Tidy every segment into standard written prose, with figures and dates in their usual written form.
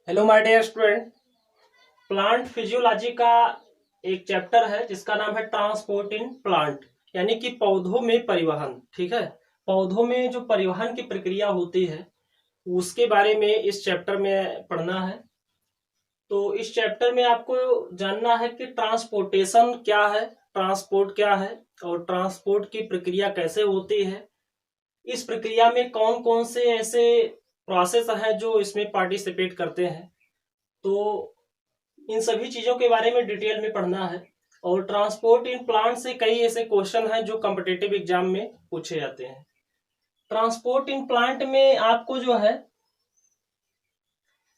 Hello my dear student. Plant physiology का एक chapter है जिसका नाम है ट्रांसपोर्ट इन प्लांट, यानी कि पौधों में परिवहन। ठीक है, पौधों में जो परिवहन की प्रक्रिया होती है उसके बारे में इस चैप्टर में पढ़ना है। तो इस चैप्टर में आपको जानना है कि ट्रांसपोर्टेशन क्या है, ट्रांसपोर्ट क्या है और ट्रांसपोर्ट की प्रक्रिया कैसे होती है। इस प्रक्रिया में कौन कौन से ऐसे प्रोसेस हैं जो इसमें पार्टिसिपेट करते हैं। तो इन सभी चीजों के बारे में डिटेल में पढ़ना है। और ट्रांसपोर्ट इन प्लांट से कई ऐसे क्वेश्चन हैं जो कॉम्पिटिटिव एग्जाम में पूछे जाते हैं। ट्रांसपोर्ट इन प्लांट में आपको जो है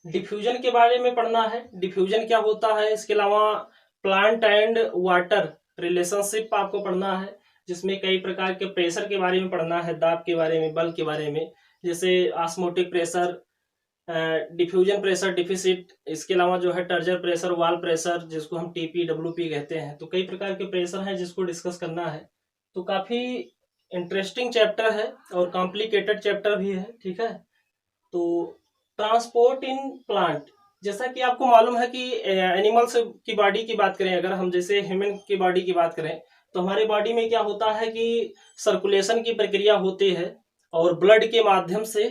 डिफ्यूजन के बारे में पढ़ना है, डिफ्यूजन क्या होता है। इसके अलावा प्लांट एंड वाटर रिलेशनशिप आपको पढ़ना है, जिसमें कई प्रकार के प्रेशर के बारे में पढ़ना है, दाब के बारे में, बल के बारे में, जैसे osmotic pressure, diffusion pressure deficit. इसके अलावा जो है टर्जर प्रेशर, वाल प्रेशर, जिसको हम टीपी डब्ल्यूपी कहते हैं। तो कई प्रकार के प्रेशर हैं जिसको डिस्कस करना है। तो काफी इंटरेस्टिंग चैप्टर है और कॉम्प्लिकेटेड चैप्टर भी है। ठीक है, तो ट्रांसपोर्ट इन प्लांट, जैसा कि आपको मालूम है कि एनिमल्स की बॉडी की बात करें, अगर हम जैसे ह्यूमन की बॉडी की बात करें तो हमारी बॉडी में क्या होता है कि सर्कुलेशन की प्रक्रिया होती है और ब्लड के माध्यम से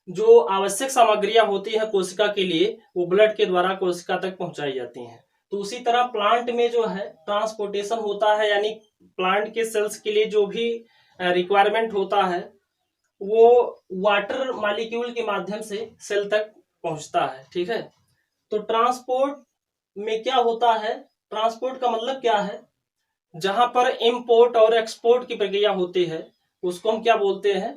जो आवश्यक सामग्रियां होती है कोशिका के लिए वो ब्लड के द्वारा कोशिका तक पहुंचाई जाती हैं। तो उसी तरह प्लांट में जो है ट्रांसपोर्टेशन होता है, यानी प्लांट के सेल्स के लिए जो भी रिक्वायरमेंट होता है वो वाटर मॉलिक्यूल के माध्यम से सेल तक पहुंचता है। ठीक है, तो ट्रांसपोर्ट में क्या होता है, ट्रांसपोर्ट का मतलब क्या है, जहां पर इंपोर्ट और एक्सपोर्ट की प्रक्रिया होती है उसको हम क्या बोलते हैं,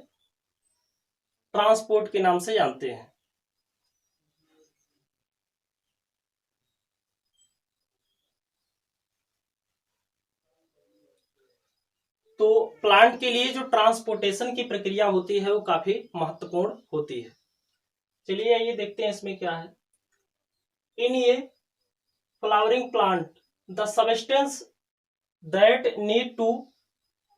ट्रांसपोर्ट के नाम से जानते हैं। तो प्लांट के लिए जो ट्रांसपोर्टेशन की प्रक्रिया होती है वो काफी महत्वपूर्ण होती है। चलिए आइए देखते हैं इसमें क्या है। इन ये flowering plant the substance that need to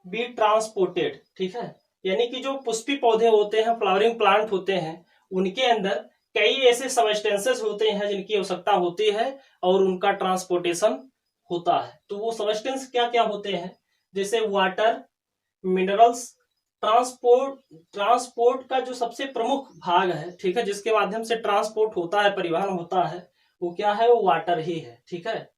be transported. ठीक है, यानी कि जो पुष्पी पौधे होते हैं, फ्लावरिंग प्लांट होते हैं, उनके अंदर कई ऐसे सबस्टेंसेस होते हैं जिनकी आवश्यकता होती है और उनका ट्रांसपोर्टेशन होता है। तो वो सबस्टेंस क्या क्या होते हैं, जैसे वाटर, मिनरल्स। ट्रांसपोर्ट ट्रांसपोर्ट का जो सबसे प्रमुख भाग है, ठीक है, जिसके माध्यम से ट्रांसपोर्ट होता है, परिवहन होता है, वो क्या है, वो वाटर ही है। ठीक है,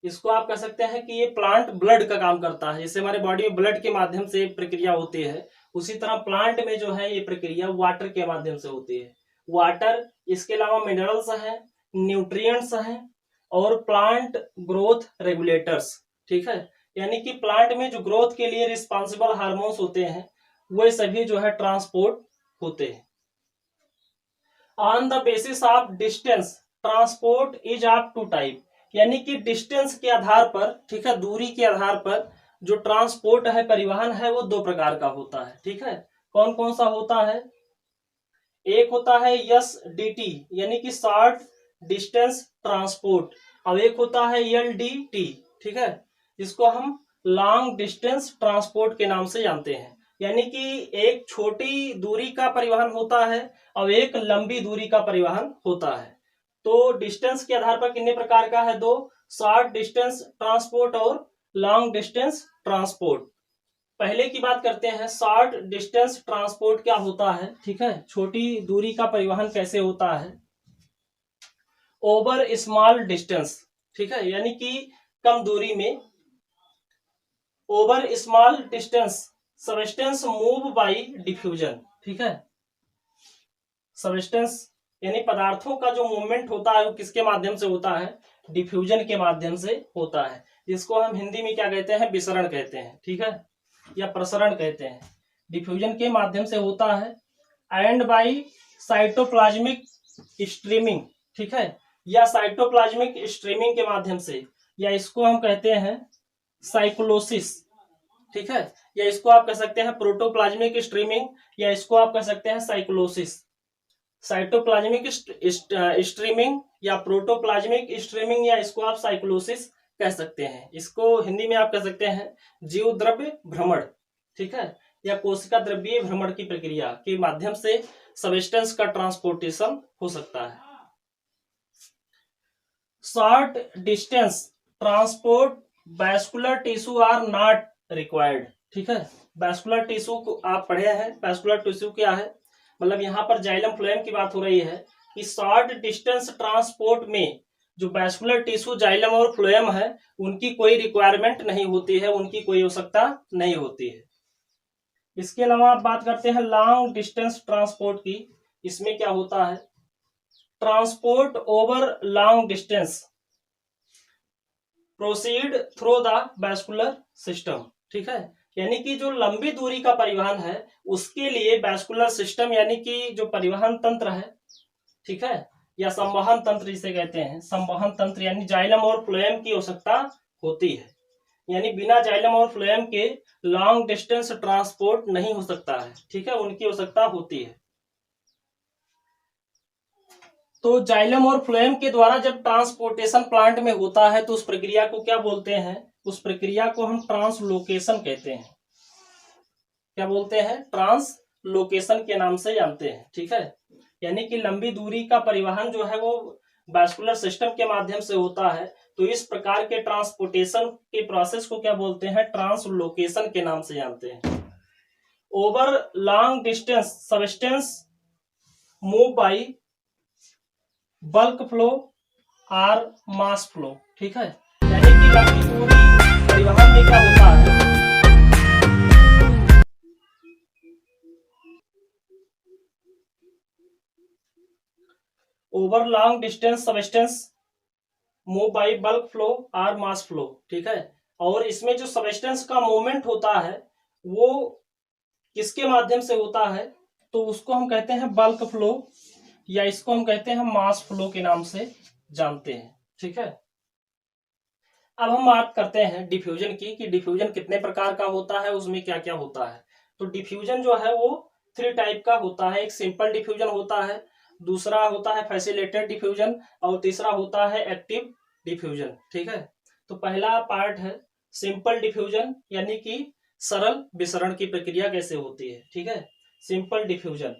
इसको आप कह सकते हैं कि ये प्लांट ब्लड का काम करता है। जैसे हमारे बॉडी में ब्लड के माध्यम से प्रक्रिया होती है, उसी तरह प्लांट में जो है ये प्रक्रिया वाटर के माध्यम से होती है। वाटर, इसके अलावा मिनरल्स हैं, न्यूट्रिएंट्स हैं और प्लांट ग्रोथ रेगुलेटर्स। ठीक है, यानी कि प्लांट में जो ग्रोथ के लिए रिस्पॉन्सिबल हार्मोन्स होते हैं वे सभी जो है ट्रांसपोर्ट होते हैं। On the basis of distance transport is of two type, यानी कि डिस्टेंस के आधार पर, ठीक है, दूरी के आधार पर जो ट्रांसपोर्ट है, परिवहन है, वो दो प्रकार का होता है। ठीक है, कौन कौन सा होता है, एक होता है यस डी टी, यानी कि शॉर्ट डिस्टेंस ट्रांसपोर्ट, और एक होता है एल डी टी। ठीक है, जिसको हम लॉन्ग डिस्टेंस ट्रांसपोर्ट के नाम से जानते हैं, यानी कि एक छोटी दूरी का परिवहन होता है और एक लंबी दूरी का परिवहन होता है। तो डिस्टेंस के आधार पर कितने प्रकार का है, दो, शॉर्ट डिस्टेंस ट्रांसपोर्ट और लॉन्ग डिस्टेंस ट्रांसपोर्ट। पहले की बात करते हैं, शॉर्ट डिस्टेंस ट्रांसपोर्ट क्या होता है। ठीक है, छोटी दूरी का परिवहन कैसे होता है, ओवर स्मॉल डिस्टेंस। ठीक है, यानी कि कम दूरी में, over small distance substance move by diffusion. ठीक है, सबस्टेंस यानी पदार्थों का जो मूवमेंट होता है वो किसके माध्यम से होता है, डिफ्यूजन के माध्यम से होता है, जिसको हम हिंदी में क्या कहते हैं, विसरण कहते हैं। ठीक है, या प्रसरण कहते हैं, डिफ्यूजन के माध्यम से होता है। And by cytoplasmic streaming. ठीक है, या साइटोप्लाज्मिक स्ट्रीमिंग के माध्यम से, या इसको हम कहते हैं साइक्लोसिस। ठीक है, या इसको आप कह सकते हैं प्रोटोप्लाज्मिक स्ट्रीमिंग, या इसको आप कह सकते हैं साइक्लोसिस। साइटोप्लाज्मिक स्ट्रीमिंग या प्रोटोप्लाज्मिक स्ट्रीमिंग, या इसको आप साइक्लोसिस कह सकते हैं। इसको हिंदी में आप कह सकते हैं जीव द्रव्य भ्रमण। ठीक है, या कोशिका द्रव्यीय भ्रमण की प्रक्रिया के माध्यम से सब्सटेंस का ट्रांसपोर्टेशन हो सकता है। Short distance transport vascular tissue are not required. ठीक है, वैस्कुलर टिश्यू को आप पढ़े हैं। वैस्कुलर टिश्यू क्या है, मतलब यहाँ पर जाइलम फ्लोएम की बात हो रही है कि शॉर्ट डिस्टेंस ट्रांसपोर्ट में जो वैस्कुलर टिश्यू जाइलम और फ्लोएम है उनकी कोई रिक्वायरमेंट नहीं होती है, उनकी कोई आवश्यकता नहीं होती है। इसके अलावा आप बात करते हैं लॉन्ग डिस्टेंस ट्रांसपोर्ट की। इसमें क्या होता है, transport over long distance proceed through the vascular system. ठीक है, यानी कि जो लंबी दूरी का परिवहन है उसके लिए वैस्कुलर सिस्टम यानी कि जो परिवहन तंत्र है, ठीक है, या संवहन तंत्र जिसे कहते हैं, संवहन तंत्र यानी जाइलम और फ्लोएम की आवश्यकता होती है। यानी बिना जाइलम और फ्लोएम के लॉन्ग डिस्टेंस ट्रांसपोर्ट नहीं हो सकता है। ठीक है, उनकी आवश्यकता होती है। तो जाइलम और फ्लोएम के द्वारा जब ट्रांसपोर्टेशन प्लांट में होता है तो उस प्रक्रिया को क्या बोलते हैं, उस प्रक्रिया को हम ट्रांसलोकेशन कहते हैं। क्या बोलते हैं, ट्रांसलोकेशन के नाम से जानते हैं। ठीक है, यानी कि लंबी दूरी का परिवहन जो है वो वैस्कुलर सिस्टम के माध्यम से होता है। तो इस प्रकार के ट्रांसपोर्टेशन के प्रोसेस को क्या बोलते हैं, ट्रांसलोकेशन के नाम से जानते हैं। Over long distance substance move by bulk flow or mass flow. ठीक है, यानी कि लंबी दूरी परिवहन में क्या होता है, over long distance substance move by bulk flow or mass flow. ठीक है, और इसमें जो सब्सटेंस का मूवमेंट होता है वो किसके माध्यम से होता है, तो उसको हम कहते हैं बल्क फ्लो या इसको हम कहते हैं मास फ्लो के नाम से जानते हैं। ठीक है, अब हम बात करते हैं डिफ्यूजन की कि डिफ्यूजन कितने प्रकार का होता है, उसमें क्या क्या होता है। तो डिफ्यूजन जो है वो 3 टाइप का होता है। एक सिंपल डिफ्यूजन होता है, दूसरा होता है फैसिलिटेटेड डिफ्यूजन और तीसरा होता है एक्टिव डिफ्यूजन। ठीक है, तो पहला पार्ट है सिंपल डिफ्यूजन यानी कि सरल विसरण की प्रक्रिया कैसे होती है। ठीक है, सिंपल डिफ्यूजन,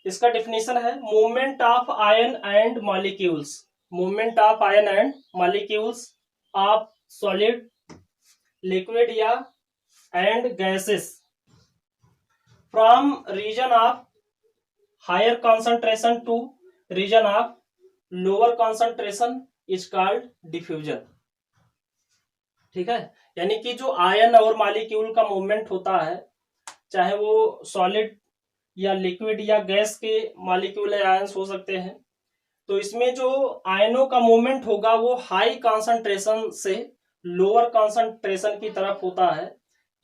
इसका डेफिनेशन है movement of ion and molecules, movement of ion and molecules of solid liquid या and gases from region of higher concentration to region of lower concentration is called diffusion. ठीक है, यानी कि जो ion और molecule का movement होता है, चाहे वो सॉलिड या लिक्विड या गैस के मॉलिक्यूल या आयंस हो सकते हैं, तो इसमें जो आयनों का मूवमेंट होगा वो हाई कॉन्सेंट्रेशन से लोअर कॉन्सेंट्रेशन की तरफ होता है।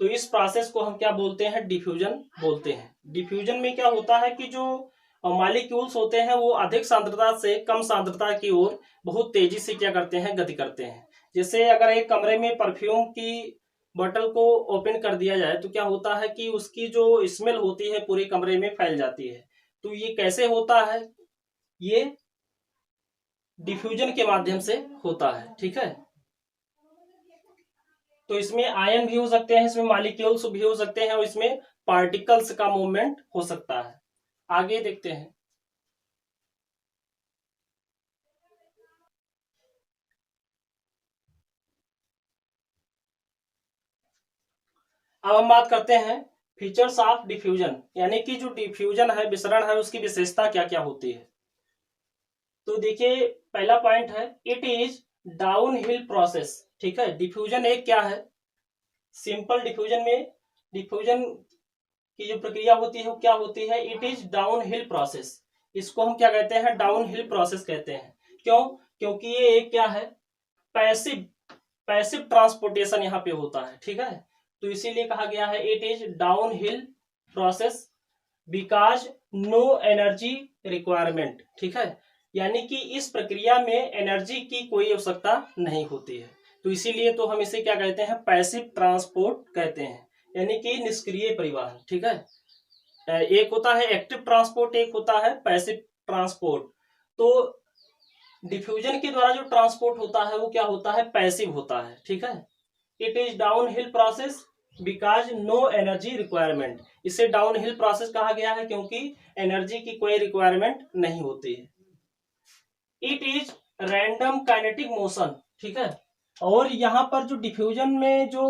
तो इस प्रोसेस को हम क्या बोलते हैं, डिफ्यूजन बोलते हैं। डिफ्यूजन में क्या होता है कि जो मॉलिक्यूल्स होते हैं वो अधिक सांद्रता से कम सांद्रता की ओर बहुत तेजी से क्या करते हैं, गति करते हैं। जैसे अगर एक कमरे में परफ्यूम की बोतल को ओपन कर दिया जाए तो क्या होता है कि उसकी जो स्मेल होती है पूरे कमरे में फैल जाती है। तो ये कैसे होता है, ये डिफ्यूजन के माध्यम से होता है। ठीक है, तो इसमें आयन भी हो सकते हैं, इसमें मॉलिक्यूल्स भी हो सकते हैं और इसमें पार्टिकल्स का मूवमेंट हो सकता है। आगे देखते हैं, अब हम बात करते हैं फीचर्स ऑफ डिफ्यूजन, यानी कि जो डिफ्यूजन है, विसरण है, उसकी विशेषता क्या क्या होती है। तो देखिए पहला पॉइंट है it is down hill process. ठीक है, डिफ्यूजन एक क्या है, सिंपल डिफ्यूजन में डिफ्यूजन की जो प्रक्रिया होती है वो क्या होती है, it is down hill process. इसको हम क्या कहते हैं, डाउन हिल प्रोसेस कहते हैं। क्यों, क्योंकि ये एक क्या है, पैसिव पैसिव ट्रांसपोर्टेशन यहाँ पे होता है। ठीक है, तो इसीलिए कहा गया है it is down hill process because no energy requirement. ठीक है, यानी कि इस प्रक्रिया में एनर्जी की कोई आवश्यकता नहीं होती है, तो इसीलिए तो हम इसे क्या कहते हैं, पैसिव ट्रांसपोर्ट कहते हैं, यानी कि निष्क्रिय परिवहन। ठीक है, एक होता है एक्टिव ट्रांसपोर्ट, एक होता है पैसिव ट्रांसपोर्ट। तो डिफ्यूजन के द्वारा जो ट्रांसपोर्ट होता है वो क्या होता है, पैसिव होता है। ठीक है, it is down hill process because no energy requirement. इसे डाउन हिल प्रोसेस कहा गया है क्योंकि एनर्जी की कोई रिक्वायरमेंट नहीं होती है। It is random kinetic motion, ठीक है। और यहाँ पर जो डिफ्यूजन में जो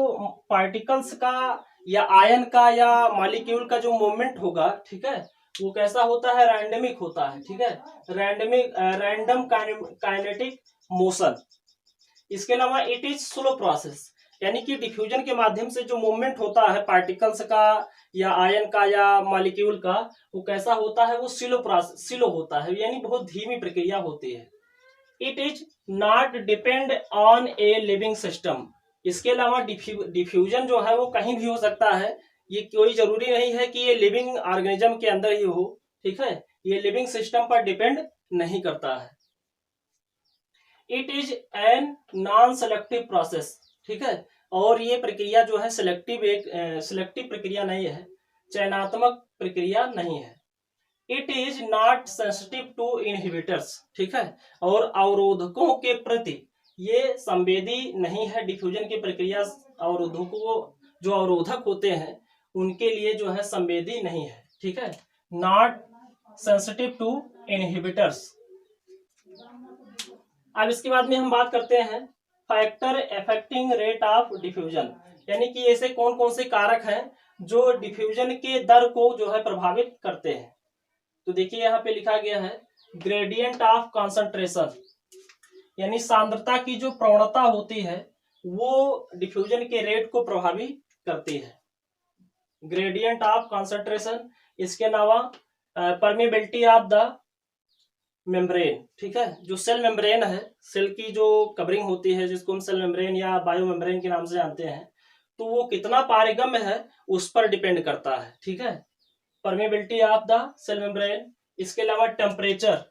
पार्टिकल्स का या आयन का या मॉलिक्यूल का जो मूवमेंट होगा, ठीक है, वो कैसा होता है, रैंडमिक होता है, ठीक है, रैंडम काइनेटिक मोशन। इसके अलावा इट इज स्लो प्रोसेस, यानी कि डिफ्यूजन के माध्यम से जो मूवमेंट होता है पार्टिकल्स का या आयन का या मॉलिक्यूल का, वो कैसा होता है, वो स्लो होता है, यानी बहुत धीमी प्रक्रिया होती है। It is not depend on a living system. इसके अलावा डिफ्यूजन जो है वो कहीं भी हो सकता है, ये कोई जरूरी नहीं है कि ये लिविंग ऑर्गेनिज्म के अंदर ही हो, ठीक है, ये लिविंग सिस्टम पर डिपेंड नहीं करता है। It is an non selective process, ठीक है, और ये प्रक्रिया जो है सिलेक्टिव प्रक्रिया नहीं है, चयनात्मक प्रक्रिया नहीं है। It is not sensitive to inhibitors, ठीक है, और अवरोधकों के प्रति ये संवेदी नहीं है। डिफ्यूजन की प्रक्रिया अवरोधकों, जो अवरोधक होते हैं उनके लिए जो है संवेदी नहीं है, ठीक है, नॉट सेंसिटिव टू इनहिबिटर्स। अब इसके बाद में हम बात करते हैं factor affecting rate of diffusion, यानी कि ऐसे कौन कौन से कारक हैं जो डिफ्यूजन के दर को जो है प्रभावित करते हैं। तो देखिए यहाँ पे लिखा गया है ग्रेडियंट ऑफ कॉन्सेंट्रेशन, यानी सांद्रता की जो प्रवणता होती है वो डिफ्यूजन के रेट को प्रभावित करती है, ग्रेडियंट ऑफ कॉन्सेंट्रेशन। इसके अलावा परमेबिलिटी ऑफ द मेम्ब्रेन, ठीक है, जो सेल मेम्ब्रेन है, सेल की जो कवरिंग होती है जिसको हम सेल मेम्ब्रेन या बायो मेम्ब्रेन के नाम से जानते हैं, तो वो कितना पारगम्य है उस पर डिपेंड करता है, ठीक है, permeability of the cell membrane. इसके अलावा टेम्परेचर,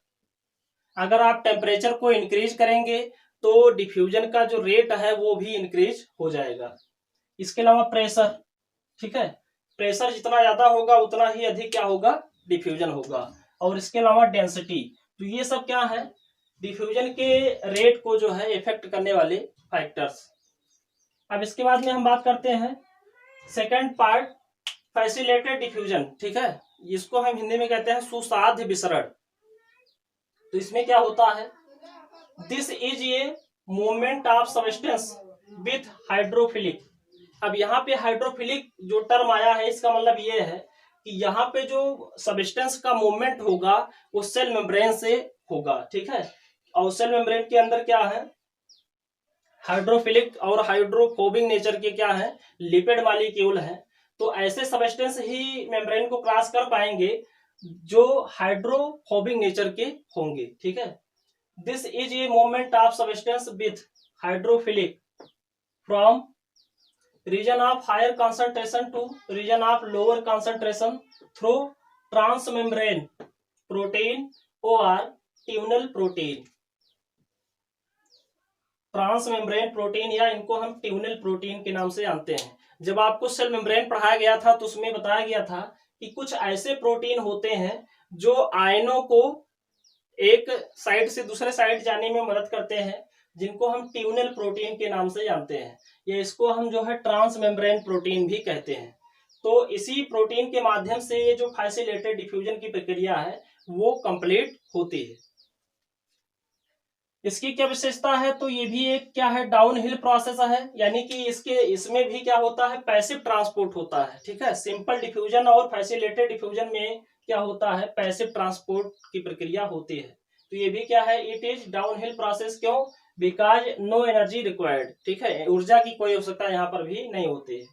अगर आप टेम्परेचर को इंक्रीज करेंगे तो डिफ्यूजन का जो रेट है वो भी इंक्रीज हो जाएगा। इसके अलावा प्रेशर, ठीक है, प्रेशर जितना ज्यादा होगा उतना ही अधिक क्या होगा, डिफ्यूजन होगा। और इसके अलावा डेंसिटी, तो ये सब क्या है, डिफ्यूजन के रेट को जो है इफेक्ट करने वाले फैक्टर्स। अब इसके बाद में हम बात करते हैं सेकंड पार्ट, फैसिलिटेटेड डिफ्यूजन, ठीक है, इसको हम हिंदी में कहते हैं सुसाध्य विसरण। तो इसमें क्या होता है, this is a movement of substance with hydrophilic. अब यहाँ पे हाइड्रोफिलिक जो टर्म आया है इसका मतलब ये है कि यहाँ पे जो सब्सटेंस का मूवमेंट होगा वो सेल मेम्ब्रेन से होगा, ठीक है, और सेल मेम्ब्रेन के अंदर क्या है, हाइड्रोफिलिक और हाइड्रोफोबिक नेचर के क्या है, लिपिड मॉलिक्यूल है। तो ऐसे सब्सटेंस ही मेम्ब्रेन को क्रॉस कर पाएंगे जो हाइड्रोफोबिक नेचर के होंगे, ठीक है। This is a movement of substance with hydrophilic from region of higher concentration to region of lower concentration through transmembrane protein or tunnel protein। Transmembrane protein या इनको हम ट्यूनल प्रोटीन के नाम से जानते हैं। जब आपको सेल मेम्ब्रेन पढ़ाया गया था तो उसमें बताया गया था कि कुछ ऐसे प्रोटीन होते हैं जो आयनों को एक साइड से दूसरे साइड जाने में मदद करते हैं, जिनको हम ट्यूनल प्रोटीन के नाम से जानते हैं, या इसको हम जो है ट्रांसमेम्ब्रेन प्रोटीन भी कहते हैं। तो इसी प्रोटीन के माध्यम से ये जो फैसिलिटेटेड डिफ्यूजन की प्रक्रिया है वो कंप्लीट होती है। इसकी क्या विशेषता है, तो ये भी एक क्या है, डाउन हिल प्रोसेस है, यानी कि इसमें भी क्या होता है, पैसिव ट्रांसपोर्ट होता है, ठीक है। सिंपल डिफ्यूजन और फैसिलिटेटेड डिफ्यूजन में क्या होता है, पैसिव ट्रांसपोर्ट की प्रक्रिया होती है। तो ये भी क्या है, it is down hill process, क्यों, बिकॉज नो एनर्जी रिक्वायर्ड, ठीक है, ऊर्जा की कोई आवश्यकता यहाँ पर भी नहीं होती है।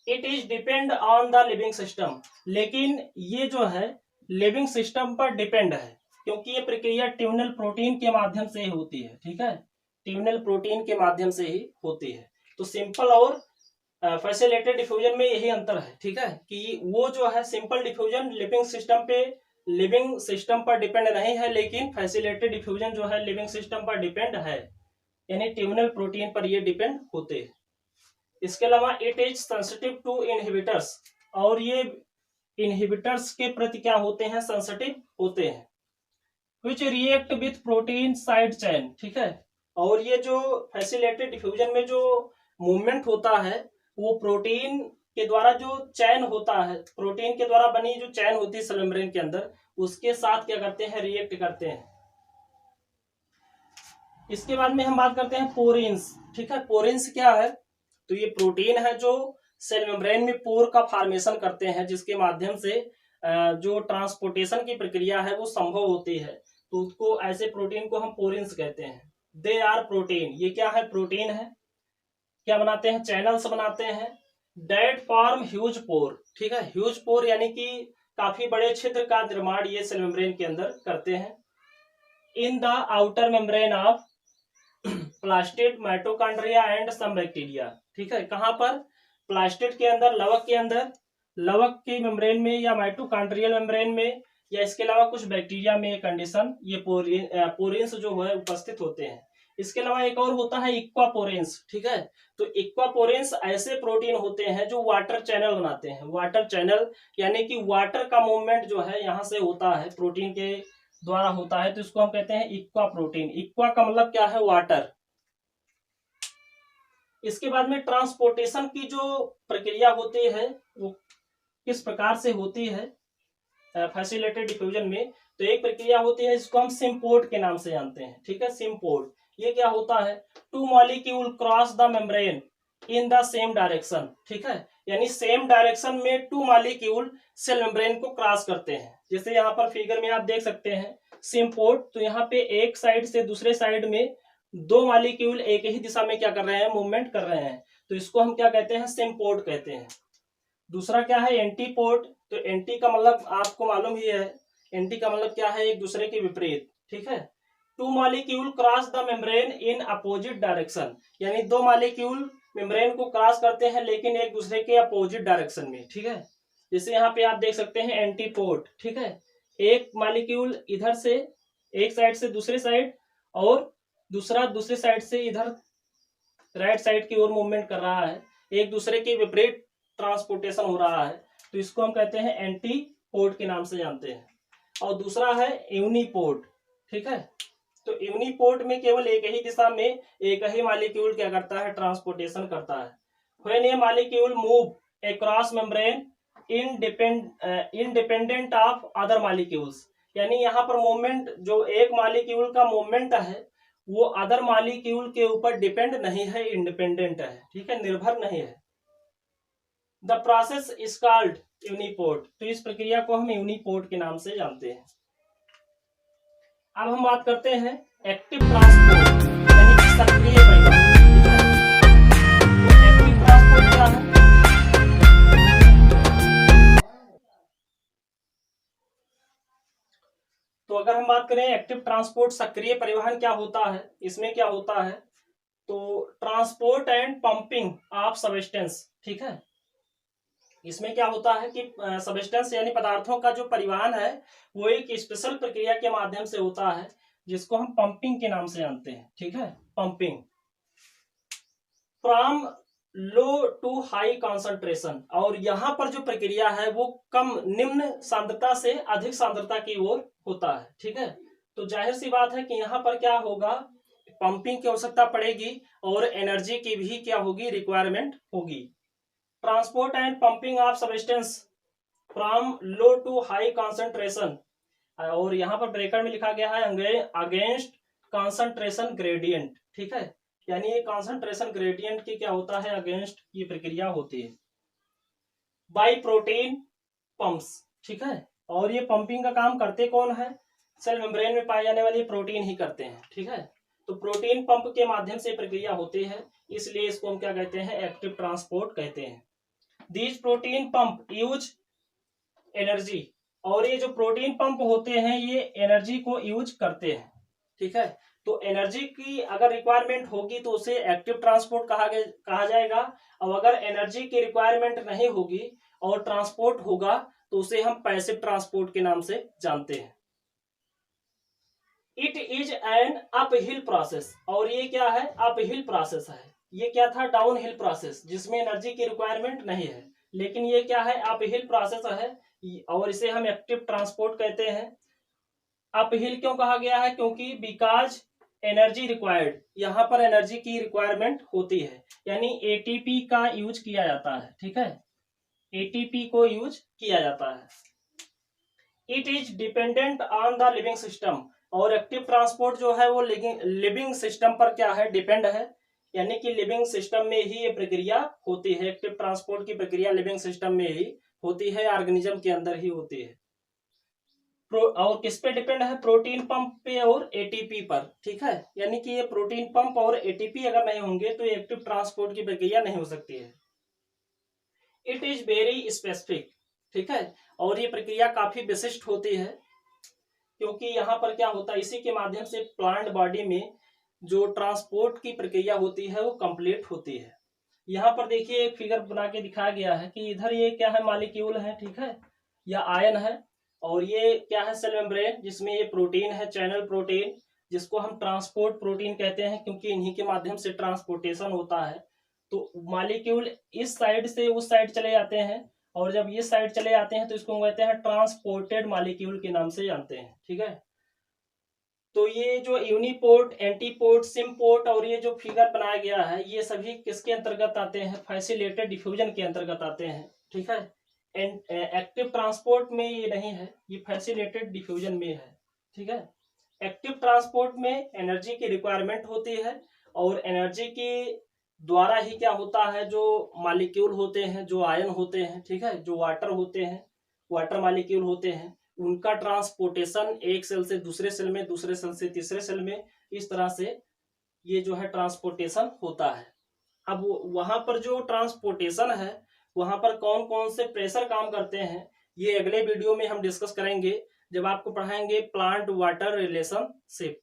It is depend on the living system, लेकिन ये जो है लिविंग सिस्टम पर डिपेंड है, क्योंकि ये प्रक्रिया ट्यूनल प्रोटीन के माध्यम से ही होती है, ठीक है, ट्यूनल प्रोटीन के माध्यम से ही होती है। तो सिंपल और फैसिलिटेटेड डिफ्यूजन में यही अंतर है, ठीक है, कि वो जो है सिंपल डिफ्यूजन लिविंग सिस्टम पर डिपेंड नहीं है, लेकिन फैसिलिटेटेड डिफ्यूजन जो है लिविंग सिस्टम पर डिपेंड है, यानी ट्यूनल प्रोटीन पर ये डिपेंड होते हैं। इसके अलावा it is sensitive to inhibitors, और ये इनहिबिटर्स के प्रति क्या होते हैं, सेंसिटिव होते हैं। विच react with protein side chain, ठीक है, और ये जो फैसिलिटेटेड डिफ्यूजन में जो मूवमेंट होता है वो प्रोटीन के द्वारा जो चैन होता है, प्रोटीन के द्वारा बनी जो चैन होती है सेल मेम्ब्रेन के अंदर, उसके साथ क्या करते हैं, रिएक्ट करते हैं। इसके बाद में हम बात करते हैं पोरिन्स। ठीक है, पोरिन्स क्या है, तो ये प्रोटीन है जो सेल मेम्ब्रेन में पोर का फॉर्मेशन करते हैं, जिसके माध्यम से जो ट्रांसपोर्टेशन की प्रक्रिया है वो संभव होती है। तो उसको, ऐसे प्रोटीन को हम पोरिन्स कहते हैं। दे आर प्रोटीन, ये क्या है, प्रोटीन है। क्या बनाते हैं, चैनल्स बनाते हैं। डेट फॉर्म ह्यूज पोर। ठीक है, ह्यूज पोर यानी कि काफी बड़े छिद्र का निर्माण ये सेल मेम्ब्रेन के अंदर करते हैं। In the outer membrane of plastid mitochondria and some bacteria. ठीक है, कहां पर, प्लास्टिड के अंदर, लवक के अंदर, लवक के मेम्ब्रेन में या माइटोकॉन्ड्रियल मेम्ब्रेन में, या इसके अलावा कुछ बैक्टीरिया में ये कंडीशन, ये पोरेंस जो है उपस्थित होते हैं। इसके अलावा एक और होता है इक्वापोरेंस। ठीक है, तो इक्वापोरेंस ऐसे प्रोटीन होते हैं जो वाटर चैनल बनाते हैं। वाटर चैनल यानी कि वाटर का मूवमेंट जो है यहां से होता है, प्रोटीन के द्वारा होता है, तो इसको हम कहते हैं इक्वा प्रोटीन। इक्वा का मतलब क्या है, वाटर। इसके बाद में ट्रांसपोर्टेशन की जो प्रक्रिया होती है वो किस प्रकार से होती है फैसिलिटेटेड डिफ्यूजन में, तो एक प्रक्रिया होती है इसको हम सिम्पोर्ट के नाम से जानते हैं। ठीक है, सिम्पोर्ट, ये क्या होता है, two molecule cross the membrane in the same direction. ठीक है, यानी सेम डायरेक्शन में टू मॉलिक्यूल सेल मेम्ब्रेन को क्रॉस करते हैं। जैसे यहाँ पर फिगर में आप देख सकते हैं सिम्पोर्ट, तो यहाँ पे एक साइड से दूसरे साइड में दो मॉलिक्यूल एक ही दिशा में क्या कर रहे हैं, मूवमेंट कर रहे हैं, तो इसको हम क्या कहते हैं, सिम्पोर्ट कहते हैं। दूसरा क्या है, एंटीपोर्ट, तो एंटी का मतलब आपको मालूम ही है, एंटी का मतलब क्या है, एक दूसरे के विपरीत। ठीक है, two molecule cross the membrane in opposite direction, यानी दो मॉलिक्यूल मेम्ब्रेन को क्रॉस करते हैं लेकिन एक दूसरे के अपोजिट डायरेक्शन में। ठीक है, जैसे यहाँ पे आप देख सकते हैं एंटीपोर्ट। ठीक है, एक मॉलिक्यूल इधर से, एक साइड से दूसरे साइड, और दूसरा दूसरे साइड से इधर राइट साइड की ओर मूवमेंट कर रहा है, एक दूसरे के विपरीत ट्रांसपोर्टेशन हो रहा है, तो इसको हम कहते हैं एंटीपोर्ट के नाम से जानते हैं। और दूसरा है यूनिपोर्ट। ठीक है, तो यूनिपोर्ट में केवल एक ही दिशा में एक ही मॉलिक्यूल क्या करता है, ट्रांसपोर्टेशन करता है। When A molecule move across membrane independent of other molecules, यानी यहाँ पर मूवमेंट, जो एक मॉलिक्यूल का मूवमेंट है वो अदर मॉलिक्यूल के ऊपर डिपेंड नहीं है, इंडिपेंडेंट है। ठीक है, निर्भर नहीं है। The process is called uniport, तो इस प्रक्रिया को हम यूनिपोर्ट के नाम से जानते हैं। अब हम बात करते हैं एक्टिव ट्रांसपोर्ट, यानी कि सक्रिय परिवहन। एक्टिव ट्रांसपोर्ट क्या है, तो अगर हम बात करें एक्टिव ट्रांसपोर्ट, सक्रिय परिवहन क्या होता है, इसमें क्या होता है, तो transport and pumping of substance. ठीक है, इसमें क्या होता है कि सब्सटेंस यानी पदार्थों का जो परिवहन है वो एक स्पेशल प्रक्रिया के माध्यम से होता है, जिसको हम पंपिंग के नाम से जानते हैं। ठीक है, pumping. From low to high concentration, और यहाँ पर जो प्रक्रिया है वो कम, निम्न सांद्रता से अधिक सांद्रता की ओर होता है। ठीक है, तो जाहिर सी बात है कि यहाँ पर क्या होगा, पंपिंग की आवश्यकता पड़ेगी और एनर्जी की भी क्या होगी, रिक्वायरमेंट होगी। Transport and pumping of substance from low to high concentration, और यहाँ पर ब्रैकेट में लिखा गया है अगेंस्ट कॉन्सेंट्रेशन ग्रेडियंट। ठीक है, यानी ये कॉन्सेंट्रेशन ग्रेडियंट की क्या होता है, अगेंस्ट ये प्रक्रिया होती है। By protein pumps. ठीक है, और ये पंपिंग का काम करते कौन है, सेल मेम्ब्रेन में पाए जाने वाले प्रोटीन ही करते हैं। ठीक है, तो प्रोटीन पंप के माध्यम से प्रक्रिया होती है, इसलिए इसको हम क्या कहते हैं, एक्टिव ट्रांसपोर्ट कहते हैं। These protein pump use energy, और ये जो प्रोटीन पंप होते हैं ये एनर्जी को यूज करते हैं। ठीक है, तो एनर्जी की अगर रिक्वायरमेंट होगी तो उसे एक्टिव ट्रांसपोर्ट कहा जाएगा, और अगर एनर्जी की रिक्वायरमेंट नहीं होगी और ट्रांसपोर्ट होगा तो उसे हम पैसिव ट्रांसपोर्ट के नाम से जानते हैं। It is an uphill process, और ये क्या है, अपहिल प्रोसेस है। ये क्या था, डाउन हिल प्रोसेस, जिसमें एनर्जी की रिक्वायरमेंट नहीं है, लेकिन ये क्या है, अपहिल प्रोसेस है, और इसे हम एक्टिव ट्रांसपोर्ट कहते हैं। अपहिल क्यों कहा गया है, क्योंकि बिकॉज एनर्जी रिक्वायर्ड, यहाँ पर एनर्जी की रिक्वायरमेंट होती है, यानी एटीपी का यूज किया जाता है, ठीक है, एटीपी को यूज किया जाता है। It is dependent on the living system, और एक्टिव ट्रांसपोर्ट जो है वो लिविंग सिस्टम पर क्या है, डिपेंड है, यानी कि लिविंग सिस्टम में ही ये प्रक्रिया होती है, एक्टिव ट्रांसपोर्ट की प्रक्रिया लिविंग सिस्टम में ही होती है, ऑर्गेनिज्म के अंदर ही होती है। और किस पे डिपेंड है, प्रोटीन पंप पे और एटीपी पर, ठीक है, यानी कि ये प्रोटीन पंप और एटीपी अगर नहीं होंगे तो एक्टिव ट्रांसपोर्ट की प्रक्रिया नहीं हो सकती है। इट इज वेरी स्पेसिफिक, ठीक है, और ये प्रक्रिया काफी विशिष्ट होती है, क्योंकि यहाँ पर क्या होता है, इसी के माध्यम से प्लांट बॉडी में जो ट्रांसपोर्ट की प्रक्रिया होती है वो कंप्लीट होती है। यहाँ पर देखिए एक फिगर बना के दिखाया गया है कि इधर ये क्या है, मॉलिक्यूल है, ठीक है, या आयन है, और ये क्या है, सेल मेम्ब्रेन, जिसमें ये प्रोटीन है, चैनल प्रोटीन, जिसको हम ट्रांसपोर्ट प्रोटीन कहते हैं, क्योंकि इन्हीं के माध्यम से ट्रांसपोर्टेशन होता है। तो मॉलिक्यूल इस साइड से उस साइड चले जाते हैं, और जब ये साइड चले जाते हैं तो इसको कहते हैं ट्रांसपोर्टेड मॉलिक्यूल के नाम से जानते हैं, ठीक है। तो ये जो यूनिपोर्ट, एंटीपोर्ट, सिमपोर्ट और ये जो फिगर बनाया गया है, ये सभी किसके अंतर्गत आते हैं, फैसिलिटेटेड डिफ्यूजन के अंतर्गत आते हैं, ठीक है। एक्टिव ट्रांसपोर्ट में ये नहीं है, ये फैसिलिटेटेड डिफ्यूजन में है, ठीक है। एक्टिव ट्रांसपोर्ट में एनर्जी की रिक्वायरमेंट होती है, और एनर्जी के द्वारा ही क्या होता है, जो मॉलिक्यूल होते हैं, जो आयन होते हैं, ठीक है, जो वाटर होते हैं, वाटर मॉलिक्यूल होते हैं, उनका ट्रांसपोर्टेशन एक सेल से दूसरे सेल में, दूसरे सेल से तीसरे सेल में, इस तरह से ये जो है ट्रांसपोर्टेशन होता है। अब वहां पर जो ट्रांसपोर्टेशन है, वहां पर कौन कौन से प्रेशर काम करते हैं, ये अगले वीडियो में हम डिस्कस करेंगे, जब आपको पढ़ाएंगे प्लांट वाटर रिलेशनशिप।